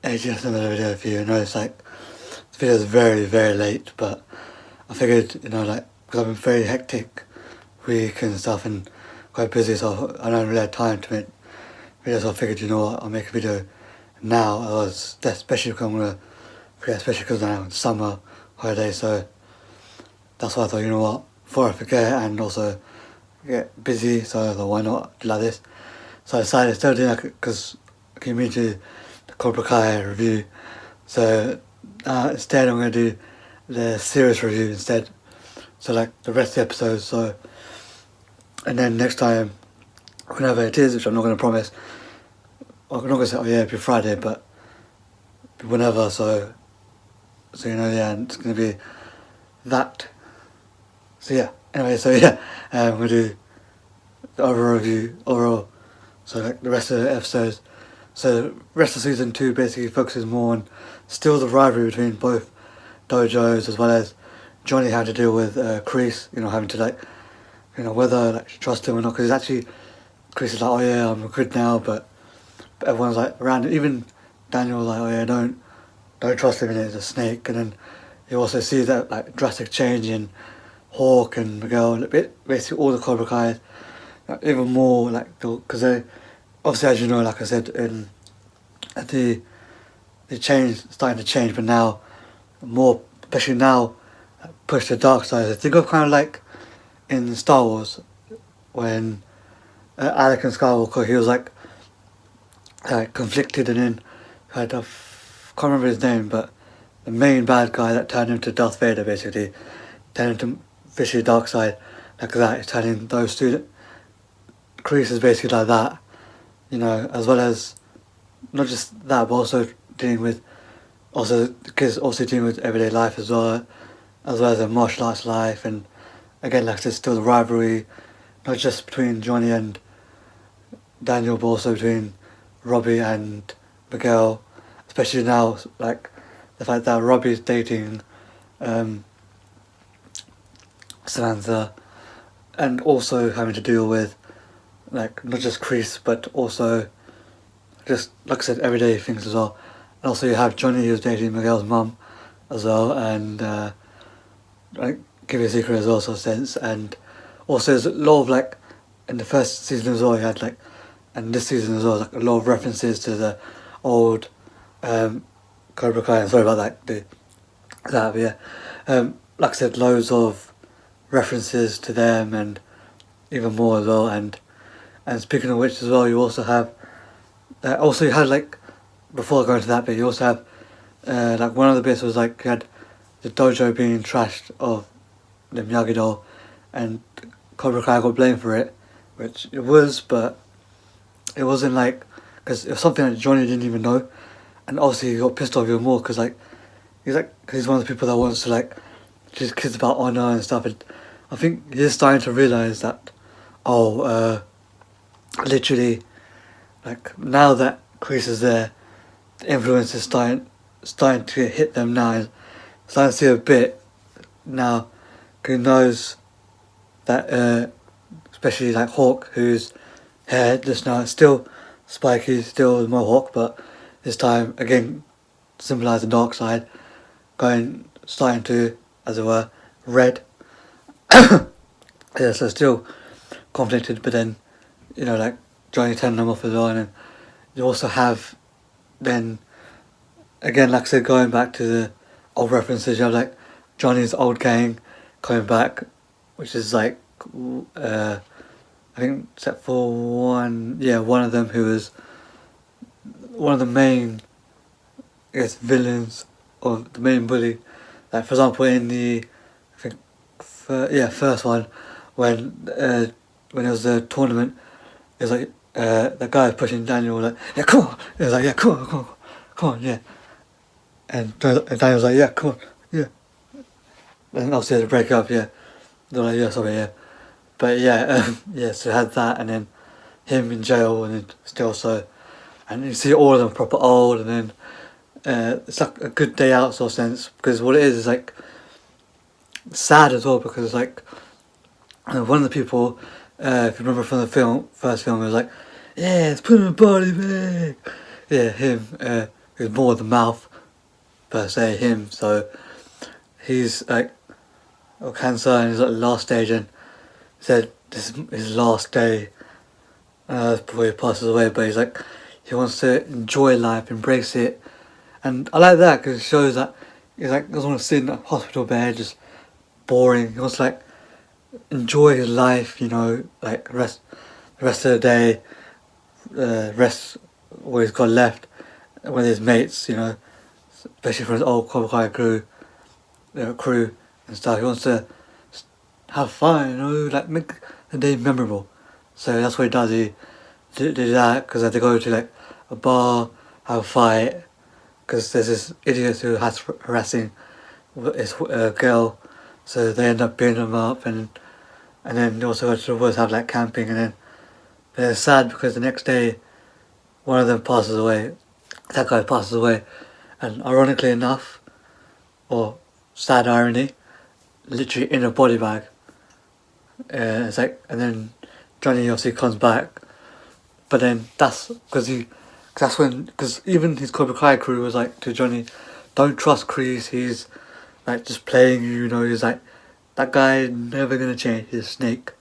Hey, just another video for you. I know it's like, this video is very, very late, but I figured, like, because I've been very hectic week and stuff and quite busy, so I don't really have time to make videos, so I figured, what, I'll make a video now, especially because especially because now it's summer holiday, so that's why I thought, what, before I forget and also get busy, so I thought, why not do like this? So I decided instead of doing that, because I came into the Cobra Kai review, so instead I'm going to do the series review instead, so like the rest of the episodes, so, and then next time, whenever it is, which I'm not going to promise, I'm not going to say, it'll be Friday, but whenever, so yeah, and it's going to be that, so yeah, anyway, I'm going to do the overall review, so like the rest of the episodes. So the rest of season 2 basically focuses more on still the rivalry between both dojos, as well as Johnny having to deal with Kreese, having to whether to trust him or not, because actually Kreese is like, I'm good now, but everyone's like around him. Even Daniel's like, don't trust him, and he's a snake. And then you also see that like drastic change in Hawk and Miguel, and basically all the Cobra Kai, even more because they obviously, as you know, like I said, the change starting to change, but now more, especially now, push the dark side. I think of kind of like in Star Wars when Anakin Skywalker, he was like conflicted, and then can't remember his name, but the main bad guy that turned him to Darth Vader, basically turned him to officially dark side, like that. He's turning those two. Kreese is basically like that, as well as not just that, but also dealing with everyday life as well as a martial arts life, and again, like there's still the rivalry, not just between Johnny and Daniel, but also between Robbie and Miguel, especially now, like the fact that Robbie's dating Samantha, and also having to deal with like not just Kreese, but also just like I said, everyday things as well. And also you have Johnny, who's dating Miguel's mum as well, and give you a secret as well, sort of sense. And also there's a lot of in the first season as well, you had and this season as well, a lot of references to the old Cobra Kai. And sorry about that, but yeah, like I said, loads of references to them and even more as well. And speaking of which as well, you also have you had before going to that bit, you also have one of the bits was you had the dojo being trashed of the Miyagi-Do, and Cobra Kai got blamed for it, which it was, but it wasn't because it was something that Johnny didn't even know, and obviously he got pissed off even more because he's one of the people that wants to teach kids about honor and stuff, and I think he's starting to realize that literally now that Kreese is there, the influence is starting to hit them now, and starting to see a bit now. He knows that especially Hawk, whose hair just now is still spiky, still the Mohawk, but this time again symbolise the dark side, starting to, as it were, red. Yeah, so still conflicted, but then Johnny turning them off as well. And then you also have then again, like I said, going back to the old references, you have Johnny's old gang coming back, which is I think except for one of them who was one of the main, I guess, villains, or the main bully. For example, in the first one, when it was the tournament, it was the guy pushing Daniel, come on. It was come on, yeah. And Daniel was yeah, come on, yeah. And obviously they had to break up, yeah. They were yeah, sorry, yeah. But yeah, so had that, and then him in jail, and then still and you see all of them proper old, and then it's a good day out sort of sense, because what it is sad as well, because one of the people, if you remember from the first film, it was yeah, it's putting a body back. Yeah, him, who's more the mouth per se, him. So he's like got cancer and he's at the last stage, and said this is his last day before he passes away. But he's like he wants to enjoy life, embrace it, and I like that because it shows that he's like doesn't want to sit in a hospital bed just boring. He wants to like enjoy his life, you know, like rest the rest of the day, rest what he's got left with his mates, you know, especially for his old Cobra Kai crew and stuff. He wants to have fun, you know, like make the day memorable. So that's what he does. He did that because they go to like a bar, have a fight, because there's this idiot who has harassing his girl, so they end up beating him up, and then they also go to the woods, have like camping, and then they're sad because the next day one of them passes away. That guy passes away, and ironically enough, or sad irony, literally in a body bag. It's like, and then Johnny obviously comes back, but then that's because even his Cobra Kai crew was like to Johnny, don't trust Kreese, he's like just playing you, you know, he's like, that guy never gonna change, he's a snake.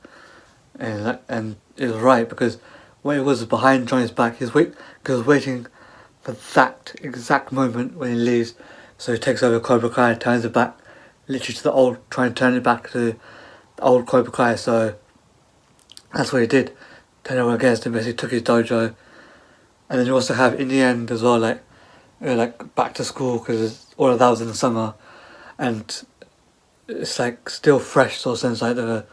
And it was right, because when it was behind Johnny's back, he was waiting for that exact moment when he leaves. So he takes over Cobra Kai, turns it back, literally to the old, trying to turn it back to the old Cobra Kai. So that's what he did. Turned over against him, basically took his dojo. And then you also have in the end as well, like back to school, because all of that was in the summer, and it's like still fresh, sort of sense, like the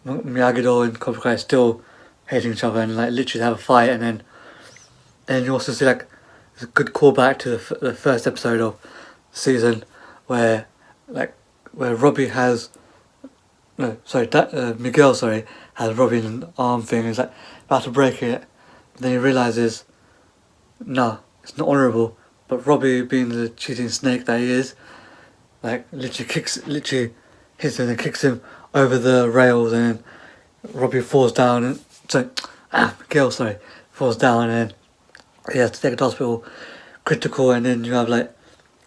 Miyagi-Do and Cobra Kai still hating each other and like literally have a fight, and you also see like it's a good callback to the first episode of the season where Robbie has Miguel has Robbie in an arm thing, he's like about to break it, but then he realizes no, it's not honourable, but Robbie, being the cheating snake that he is, like literally hits him and kicks him over the rails, and Robbie falls down, and Miguel falls down, and he has to take it to hospital, critical, and then you have like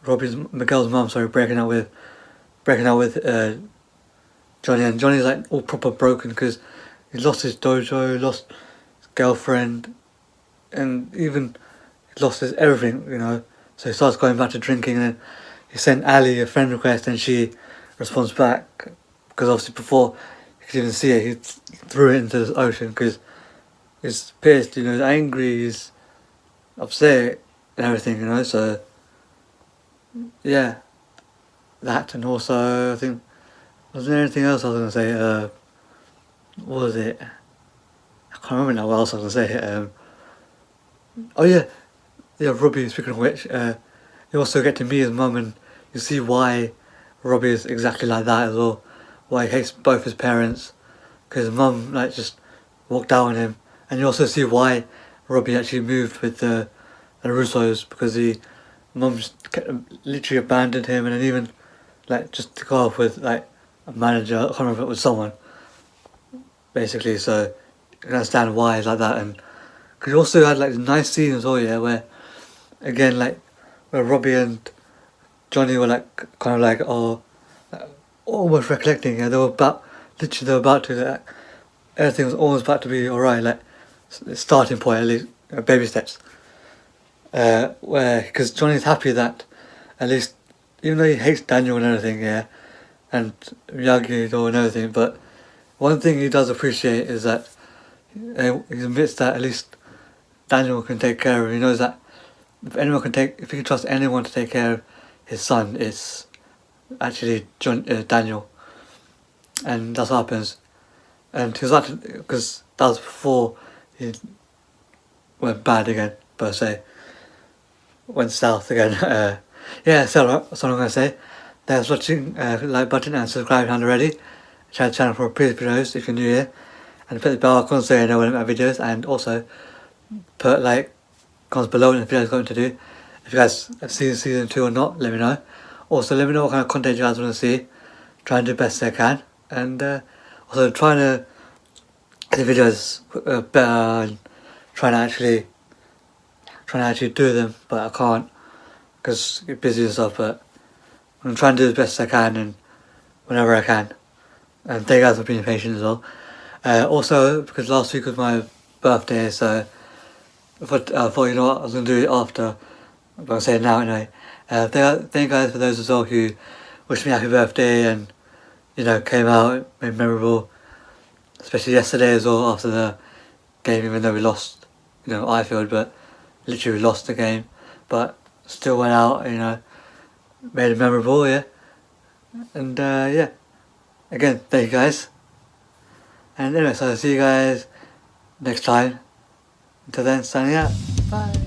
Miguel's mum breaking out with Johnny, and Johnny's like all proper broken because he lost his dojo, lost his girlfriend, and even lost his everything, you know. So he starts going back to drinking, and then he sent Ali a friend request, and she responds back, because obviously before you could even see it, he threw it into the ocean because he's pissed, you know, he's angry, he's upset and everything, you know. So yeah, that, and also I think, was there anything else I was gonna say? What was it? I can't remember now what else I was gonna say. Oh yeah, Robbie. Speaking of which, you also get to meet his mum, and you see why Robbie is exactly like that as well. Why he hates both his parents, because his mum like just walked out on him, and you also see why Robbie actually moved with the Russos, because mum just literally abandoned him, and then even like just took off with like a manager. I can't remember if it was someone, basically. So you can understand why he's like that, and because you also had like nice scenes as well, yeah, where again like where Robbie and Johnny were like kind of like almost recollecting. Yeah, they were about to like, everything was almost about to be alright. Like the starting point, at least baby steps. Where because Johnny's happy that at least, even though he hates Daniel and everything, yeah, and Miyagi-Do and everything, but one thing he does appreciate is that he admits that at least Daniel can take care of him. He knows that if he can trust anyone to take care of his son, it's actually Daniel, and that's what happens. And he was actually, because that was before he went bad again, per se, went south again. Yeah, so that's what I'm gonna say. Thanks for watching. Like button and subscribe if you haven't already. Share the channel for previous videos if you're new here, and put the bell icon so you know when I make my videos, and also put like comments below if you guys got to do. If you guys have seen season 2 or not, let me know. Also, let me know what kind of content you guys want to see. Try and do the best I can, and also trying to get the videos better, and trying to actually do them, but I can't. because get busy and stuff, but I'm trying to do the best I can and whenever I can. And thank you guys for being patient as well. Also, because last week was my birthday, so I thought, you know what, I was going to do it after, I'm going to say it now anyway. Thank you guys for those as well who wished me happy birthday and, you know, came out, made memorable, especially yesterday as well after the game, even though we lost, you know, Ifield, but literally we lost the game, but still went out, you know, made it memorable, yeah. And yeah, again, thank you guys. And anyway, so I'll see you guys next time. Until then, signing out. Bye.